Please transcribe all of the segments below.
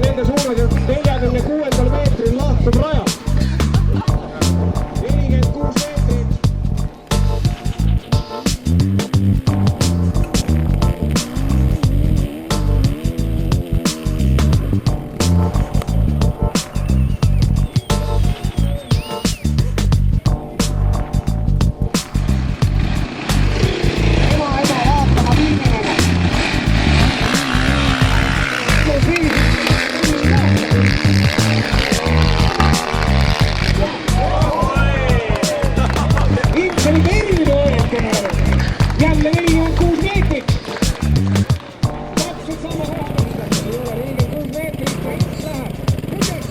nende suunas ja 46. meetril lahtub raja. 46 meetrit. Jälle 46 meetrit. Täpselt sama hea. 46 meetrit ja Ints läheb. Julges.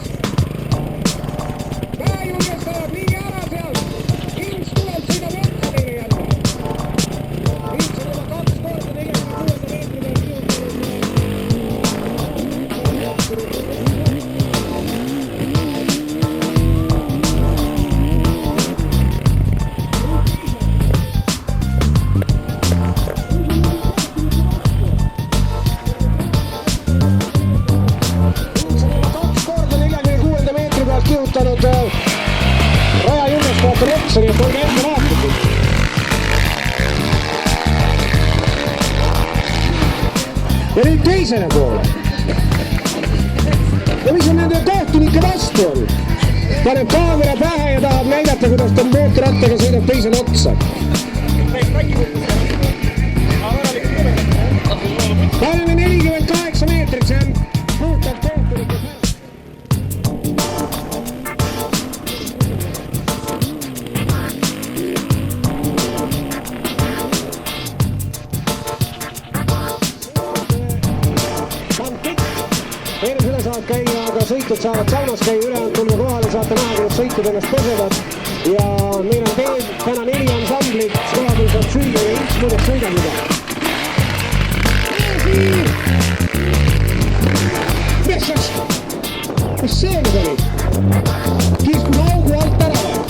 Väga julges läheb liiga ära seal. Ints tuleb sõida võtta meile jälle. Ints on oma 2 korda 46 meetri peal kihutanud raja julgest vaatab otsa, nii et olge ette vaatlikud. Ja nüüd teisele poole. Ja mis on nende kohtunike vastu on? Paneb kaamera pähe ja tahab näidata, kuidas ta mootorrattaga sõidab teisele otsa. Paneme 48 meetrit, see on puhtalt kohtunike pähe. Eelisele saab käia, aga sõitud saavad saunas käia, ülejäänud tulge kohale, saate näha, kuidas sõitud ennast pesevad. Ja meil on täna 4 ansamblit, kohadel saab süüa ja Ints muudeks sõidab juba. Mis see nüüd oli? Kiskus augu alt ära või?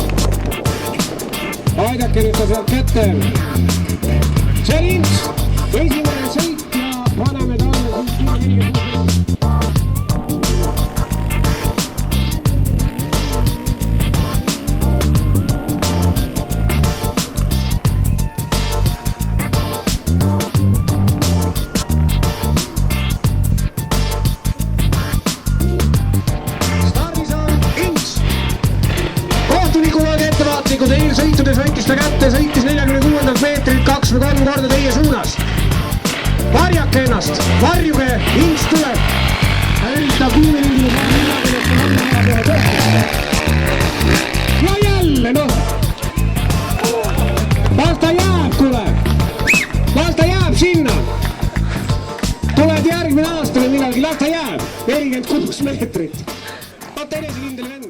Aidake nüüd ta sealt kätte. See on Ints, esimene sõit ja paneme talle sõit 46. Eilsõitudes võttis ta kätte, sõitis 46. meetrilt 2 või 3 korda teie suunas. Varjake ennast, varjuge, Ints tuleb. Ta üritab kuumelindile ja jälle noh. Las ta jääb, kuule. Las ta jääb sinna. Tuled järgmine aasta või millalgi, las ta jääb. 46 meetrit. Vaata enesekindel vend.